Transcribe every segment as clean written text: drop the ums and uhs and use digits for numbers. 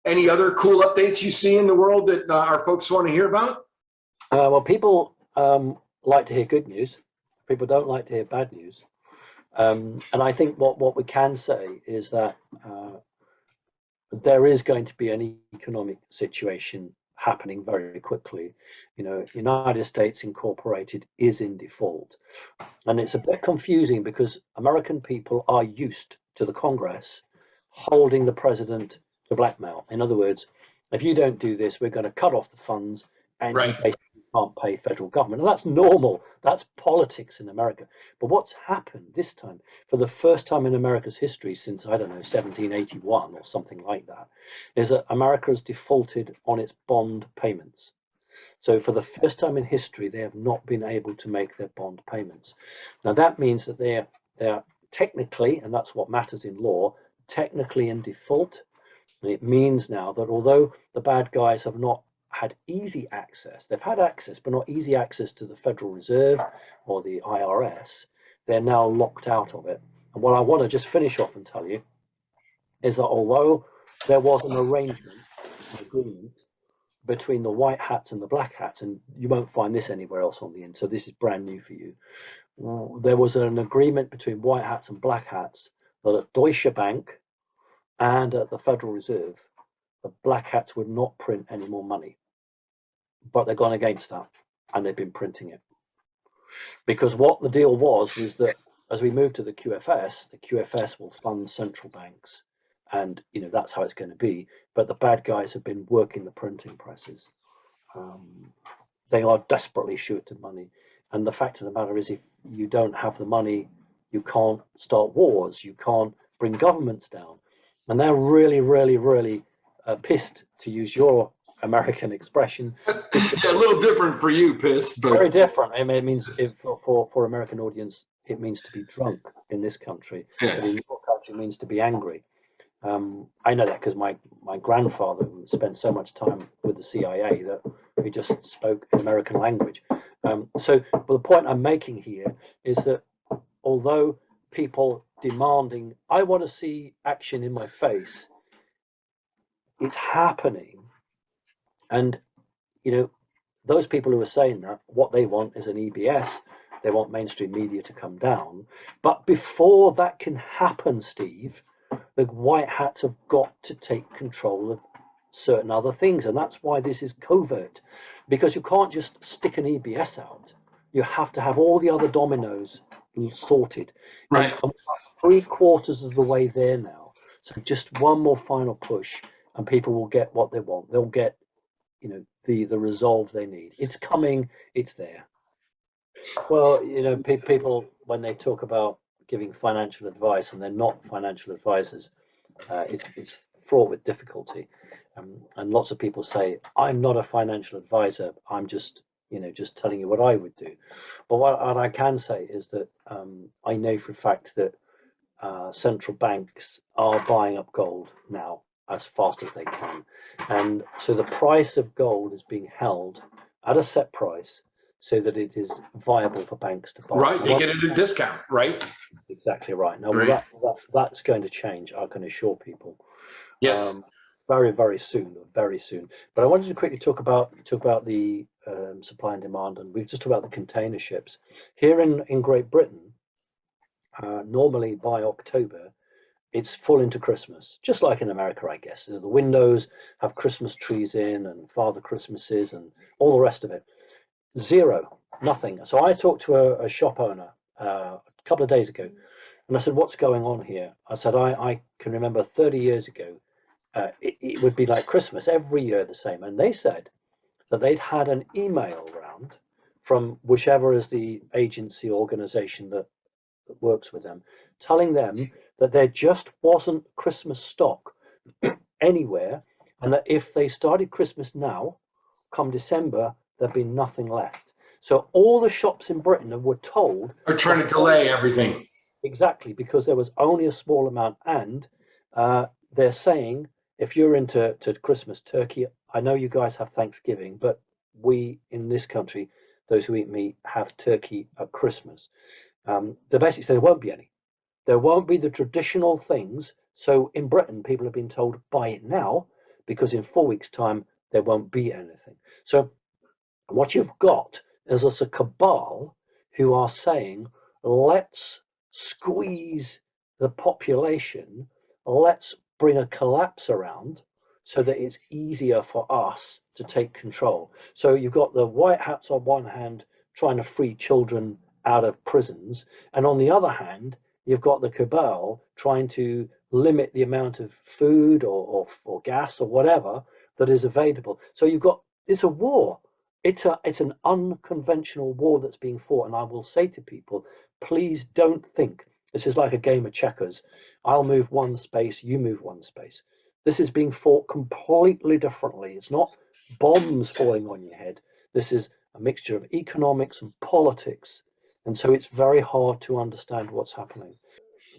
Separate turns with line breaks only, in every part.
Any other cool updates you see in the world that our folks want to hear about?
Well, people like to hear good news. People don't like to hear bad news. And I think what we can say is that there is going to be an economic situation happening very quickly. You know, United States Incorporated is in default. And it's a bit confusing because American people are used to the Congress holding the president to blackmail. In other words, if you don't do this, we're going to cut off the funds and you basically can't pay federal government. And that's normal. That's politics in America. But what's happened this time, for the first time in America's history since, I don't know, 1781 or something like that, is that America has defaulted on its bond payments. So for the first time in history, they have not been able to make their bond payments. Now that means that they are technically, and that's what matters in law, technically in default. And it means now that although the bad guys have not had easy access, they've had access, but not easy access to the Federal Reserve or the IRS, they're now locked out of it. And what I want to just finish off and tell you is that although there was an arrangement, an agreement between the white hats and the black hats, and you won't find this anywhere else on the internet, so this is brand new for you. There was an agreement between white hats and black hats that at Deutsche Bank and at the Federal Reserve, the black hats would not print any more money. But they've gone against that and they've been printing it. Because what the deal was that as we move to the QFS will fund central banks. And, you know, that's how it's going to be. But the bad guys have been working the printing presses. They are desperately short of money. And the fact of the matter is, if you don't have the money, you can't start wars. You can't bring governments down. And they're really, really, really pissed, to use your American expression.
Yeah, a little different for you, pissed. But...
Very different. I mean, it means for American audience, it means to be drunk in this country.
Yes.
But in your country, it means to be angry. I know that because my grandfather spent so much time with the CIA that he just spoke American language. So the point I'm making here is that although people demanding, I want to see action in my face, it's happening. And, you know, those people who are saying that, what they want is an EBS. They want mainstream media to come down. But before that can happen, Steve, the white hats have got to take control of certain other things. And that's why this is covert, because you can't just stick an EBS out. You have to have all the other dominoes sorted.
Right.
And we're 3/4 of the way there now. So just one more final push and people will get what they want. They'll get, you know, the resolve they need. It's coming, it's there. Well, you know, people, when they talk about giving financial advice and they're not financial advisors, it's fraught with difficulty. And lots of people say, I'm not a financial advisor, I'm just, you know, just telling you what I would do. But what I can say is that I know for a fact that central banks are buying up gold now as fast as they can. And so the price of gold is being held at a set price so that it is viable for banks to buy.
Right, they get it at a discount, right?
Exactly right. Now,
Right.
that's going to change, I can assure people.
Yes.
Very, very soon, very soon. But I wanted to quickly talk about the supply and demand, and we've just talked about the container ships. Here in Great Britain, normally by October, it's full into Christmas, just like in America, I guess. The windows have Christmas trees in and Father Christmases and all the rest of it. Zero, nothing. So I talked to a shop owner a couple of days ago, and I said, what's going on here? I said, I can remember 30 years ago, it would be like Christmas every year the same. And they said that they'd had an email round from whichever is the agency organization that works with them, telling them that there just wasn't Christmas stock anywhere, and that if they started Christmas now, come December, there'd be nothing left. So all the shops in Britain were told
Are trying to delay everything.
Exactly, because there was only a small amount, and they're saying if you're into Christmas turkey, I know you guys have Thanksgiving, but we in this country, those who eat meat, have turkey at Christmas. They basically say there won't be any. There won't be the traditional things. So in Britain, people have been told buy it now because in 4 weeks' time, there won't be anything. So what you've got is a cabal who are saying, let's squeeze the population, let's bring a collapse around so that it's easier for us to take control. So you've got the white hats on one hand trying to free children out of prisons, and on the other hand, you've got the cabal trying to limit the amount of food or gas or whatever that is available. So it's a war. It's an unconventional war that's being fought. And I will say to people, please don't think this is like a game of checkers. I'll move one space, you move one space. This is being fought completely differently. It's not bombs falling on your head. This is a mixture of economics and politics. And so it's very hard to understand what's happening.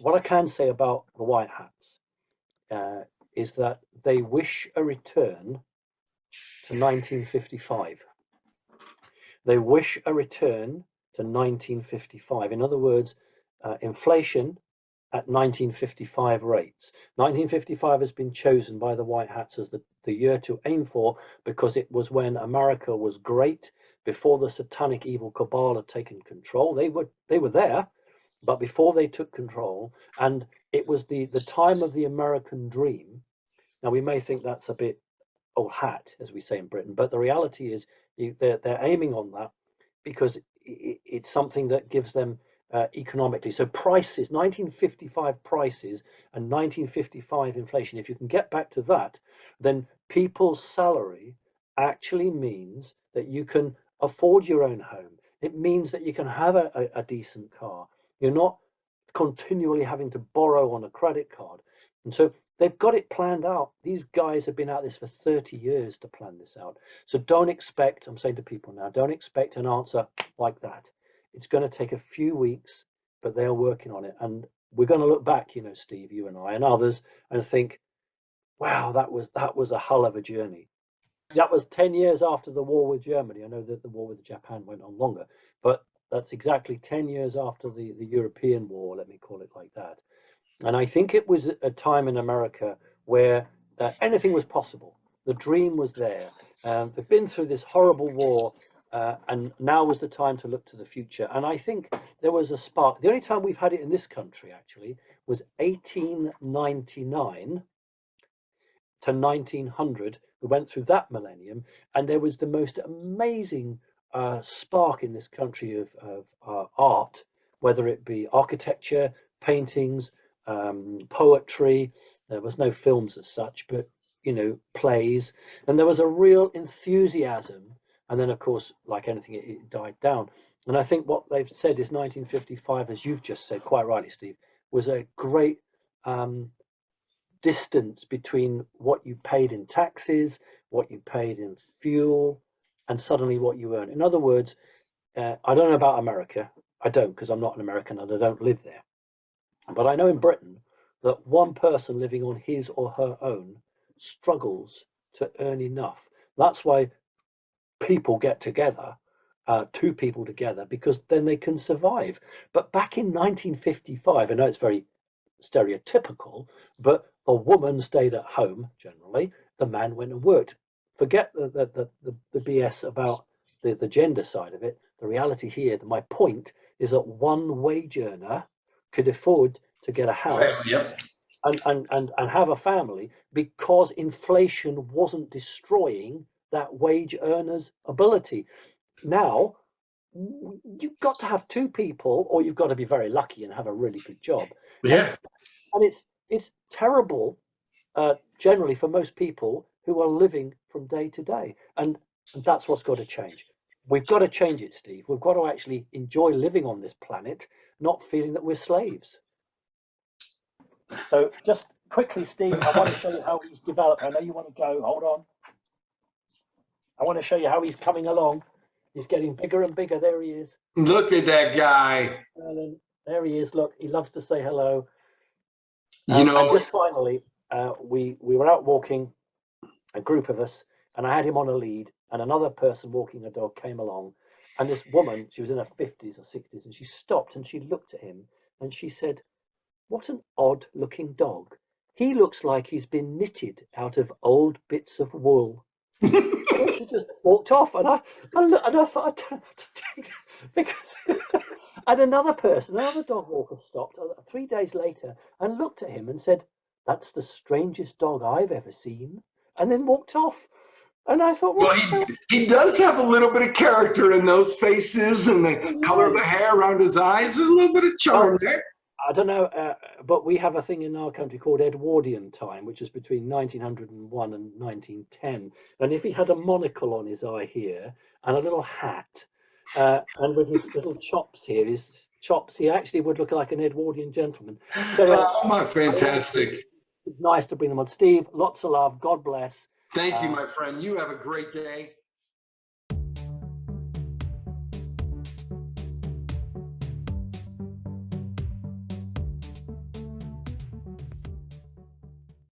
What I can say about the White Hats is that they wish a return to 1955. They wish a return to 1955. In other words, inflation at 1955 rates. 1955 has been chosen by the White Hats as the year to aim for because it was when America was great, before the satanic evil cabal had taken control. They were there, but before they took control, and it was the time of the American dream. Now we may think that's a bit old hat, as we say in Britain, but the reality is they're aiming on that because it's something that gives them economically. So prices, 1955 prices and 1955 inflation, if you can get back to that, then people's salary actually means that you can afford your own home. It means that you can have a decent car. You're not continually having to borrow on a credit card. And so they've got it planned out. These guys have been at this for 30 years to plan this out. So don't expect, I'm saying to people now, don't expect an answer like that. It's going to take a few weeks, but they're working on it. And we're going to look back, you know, Steve, you and I and others, and think, wow, that was a hell of a journey. That was 10 years after the war with Germany. I know that the war with Japan went on longer, but that's exactly 10 years after the European war, let me call it like that. And I think it was a time in America where anything was possible. The dream was there. They've been through this horrible war, and now was the time to look to the future. And I think there was a spark. The only time we've had it in this country, actually, was 1899 to 1900. We went through that millennium, and there was the most amazing spark in this country of art, whether it be architecture, paintings, poetry. There was no films as such, but you know, plays, and there was a real enthusiasm. And then, of course, like anything, it died down. And I think what they've said is 1955, as you've just said quite rightly, Steve, was a great distance between what you paid in taxes, what you paid in fuel, and suddenly what you earn. In other words, I don't know about America. I don't, because I'm not an American and I don't live there. But I know in Britain that one person living on his or her own struggles to earn enough. That's why people get together, two people together, because then they can survive. But back in 1955, I know it's very stereotypical, but a woman stayed at home generally, the man went and worked. Forget the BS about the gender side of it. The reality here, my point is that one wage earner could afford to get a house and have a family because inflation wasn't destroying that wage earner's ability. Now, you've got to have two people, or you've got to be very lucky and have a really good job.
Yeah.
And it's terrible generally for most people who are living from day to day. And that's what's got to change. We've got to change it, Steve. We've got to actually enjoy living on this planet, not feeling that we're slaves. So just quickly, Steve, I want to show you how he's developed. I know you want to go. Hold on. I want to show you how he's coming along. He's getting bigger and bigger. There he is.
Look at that guy.
There he is. Look, he loves to say hello.
You know,
and just finally, we were out walking, a group of us, and I had him on a lead, and another person walking a dog came along, and this woman, she was in her 50s or 60s, and she stopped and she looked at him and she said, "What an odd looking dog." he looks like he's been knitted out of old bits of wool. She just walked off, and I thought I don't have to take because and another dog walker stopped 3 days later and looked at him and said, "That's the strangest dog I've ever seen," and then walked off. And I thought,
well, he does have a little bit of character in those faces and the color of the hair around his eyes. There's a little bit of charm there.
I don't know, but we have a thing in our country called Edwardian time, which is between 1901 and 1910. And if he had a monocle on his eye here and a little hat, and with his little chops here, he actually would look like an Edwardian gentleman. So,
oh, my fantastic.
It's nice to bring them on. Steve, lots of love. God bless.
Thank you, my friend. You have a great day.